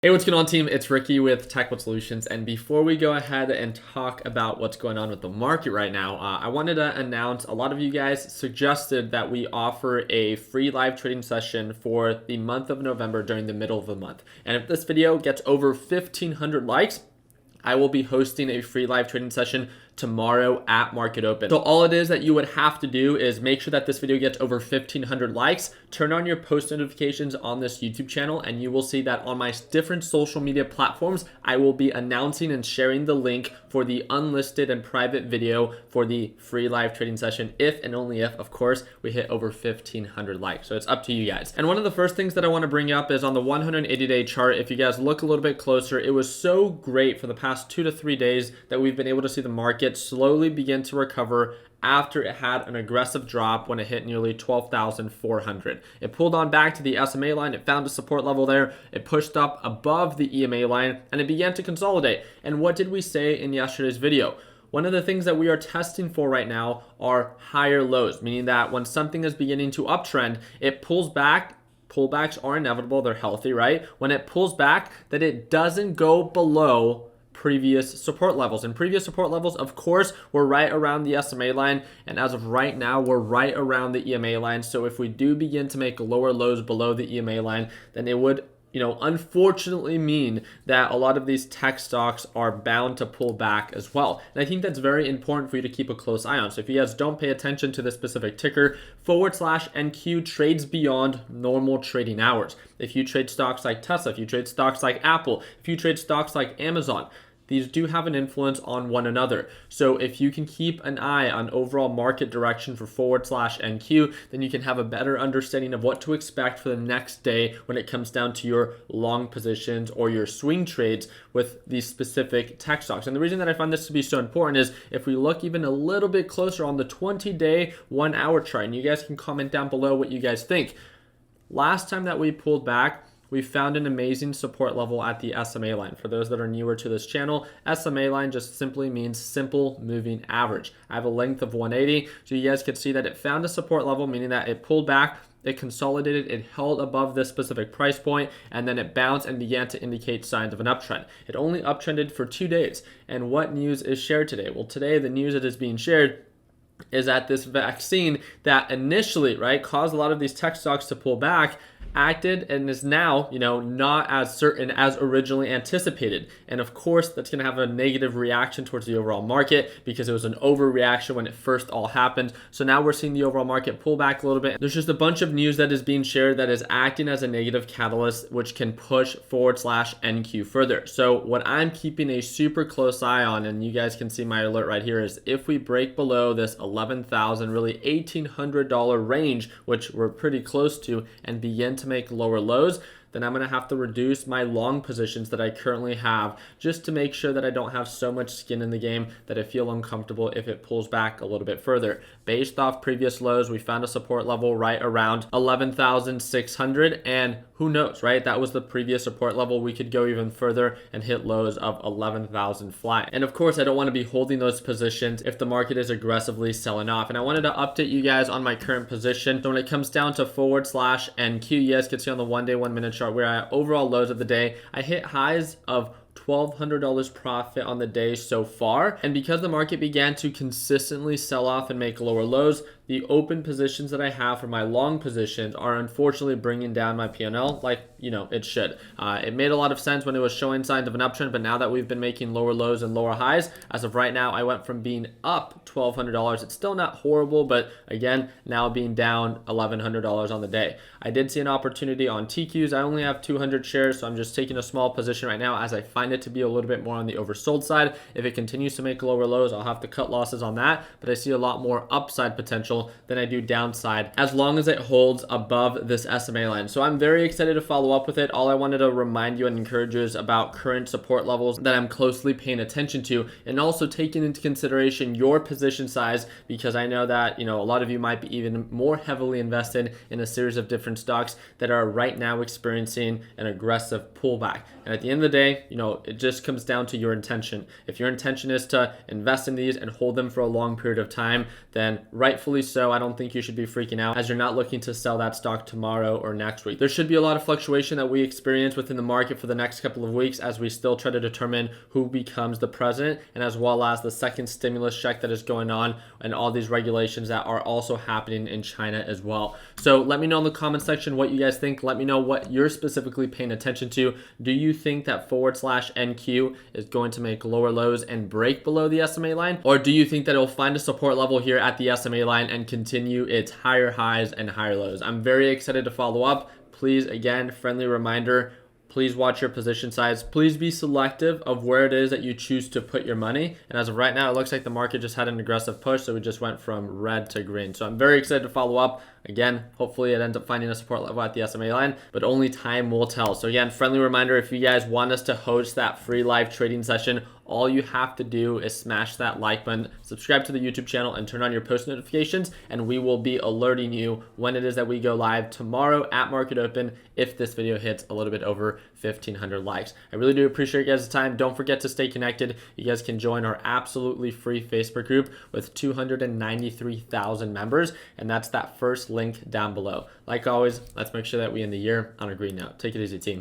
Hey, what's going on, team? It's Ricky with Technical Solutions, and before we go ahead and talk about what's going on with the market right now, I wanted to announce a lot of you guys suggested that we offer a free live trading session for the month of November during the middle of the month. And if this video gets over 1,500 likes, I will be hosting a free live trading session tomorrow at market open. So all it is that you would have to do is make sure that this video gets over 1,500 likes, turn on your post notifications on this YouTube channel, and you will see that on my different social media platforms, I will be announcing and sharing the link for the unlisted and private video for the free live trading session, if and only if, of course, we hit over 1,500 likes. So it's up to you guys. And one of the first things that I want to bring up is on the 180-day chart. If you guys look a little bit closer, it was so great for the past 2 to 3 days that we've been able to see the market slowly begin to recover after it had an aggressive drop when it hit nearly 12,400. It pulled on back to the SMA line, it found a support level there, it pushed up above the EMA line, and it began to consolidate. And what did we say in yesterday's video? One of the things that we are testing for right now are higher lows, meaning that when something is beginning to uptrend, it pulls back. Pullbacks are inevitable, they're healthy, right? When it pulls back, that it doesn't go below previous support levels. And previous support levels, of course, were right around the SMA line, and as of right now, we're right around the EMA line. So if we do begin to make lower lows below the EMA line, then it would unfortunately mean that a lot of these tech stocks are bound to pull back as well. And I think that's very important for you to keep a close eye on. So if you guys don't pay attention to this specific ticker, /NQ trades beyond normal trading hours. If you trade stocks like Tesla, if you trade stocks like Apple, if you trade stocks like Amazon, these do have an influence on one another. So if you can keep an eye on overall market direction for /NQ, then you can have a better understanding of what to expect for the next day when it comes down to your long positions or your swing trades with these specific tech stocks. And the reason that I find this to be so important is if we look even a little bit closer on the 20-day, 1 hour chart, and you guys can comment down below what you guys think. Last time that we pulled back, we found an amazing support level at the SMA line. For those that are newer to this channel, SMA line just simply means simple moving average. I have a length of 180, so you guys can see that it found a support level, meaning that it pulled back, it consolidated, it held above this specific price point, and then it bounced and began to indicate signs of an uptrend. It only uptrended for 2 days. And what news is shared today? Well, today the news that is being shared is that this vaccine that initially, caused a lot of these tech stocks to pull back, acted and is now, not as certain as originally anticipated. And of course, that's going to have a negative reaction towards the overall market because it was an overreaction when it first all happened. So now we're seeing the overall market pull back a little bit. There's just a bunch of news that is being shared that is acting as a negative catalyst, which can push /NQ further. So what I'm keeping a super close eye on, and you guys can see my alert right here, is if we break below this $11,000, really $1,800 range, which we're pretty close to, and begin to make lower lows, then I'm going to have to reduce my long positions that I currently have just to make sure that I don't have so much skin in the game that I feel uncomfortable if it pulls back a little bit further. Based off previous lows, we found a support level right around 11,600, and who knows, right? That was the previous support level. We could go even further and hit lows of 11,000 flat. And of course, I don't want to be holding those positions if the market is aggressively selling off. And I wanted to update you guys on my current position. So when it comes down to /NQ, you guys can see on the 1 day, 1 minute chart where at overall lows of the day, I hit highs of $1,200 profit on the day so far. And because the market began to consistently sell off and make lower lows, the open positions that I have for my long positions are unfortunately bringing down my P&L like, it should. It made a lot of sense when it was showing signs of an uptrend, but now that we've been making lower lows and lower highs, as of right now, I went from being up $1,200. It's still not horrible, but again, now being down $1,100 on the day. I did see an opportunity on TQs. I only have 200 shares, so I'm just taking a small position right now as I find it to be a little bit more on the oversold side. If it continues to make lower lows, I'll have to cut losses on that, but I see a lot more upside potential than I do downside as long as it holds above this SMA line. So I'm very excited to follow up with it. All I wanted to remind you and encourage you is about current support levels that I'm closely paying attention to, and also taking into consideration your position size, because I know that a lot of you might be even more heavily invested in a series of different stocks that are right now experiencing an aggressive pullback. And at the end of the day, it just comes down to your intention. If your intention is to invest in these and hold them for a long period of time, then rightfully so, I don't think you should be freaking out, as you're not looking to sell that stock tomorrow or next week. There should be a lot of fluctuation that we experience within the market for the next couple of weeks as we still try to determine who becomes the president, and as well as the second stimulus check that is going on and all these regulations that are also happening in China as well. So let me know in the comment section what you guys think. Let me know what you're specifically paying attention to. Do you think that /NQ is going to make lower lows and break below the SMA line? Or do you think that it'll find a support level here at the SMA line and continue its higher highs and higher lows? I'm very excited to follow up. Please, again, friendly reminder, please watch your position size. Please be selective of where it is that you choose to put your money. And as of right now, it looks like the market just had an aggressive push, so we just went from red to green. So I'm very excited to follow up. Again, hopefully it ends up finding a support level at the SMA line, but only time will tell. So again, friendly reminder, if you guys want us to host that free live trading session, all you have to do is smash that like button, subscribe to the YouTube channel, and turn on your post notifications, and we will be alerting you when it is that we go live tomorrow at market open if this video hits a little bit over 1,500 likes. I really do appreciate you guys' time. Don't forget to stay connected. You guys can join our absolutely free Facebook group with 293,000 members, and that's that first link down below. Like always, let's make sure that we end the year on a green note. Take it easy, team.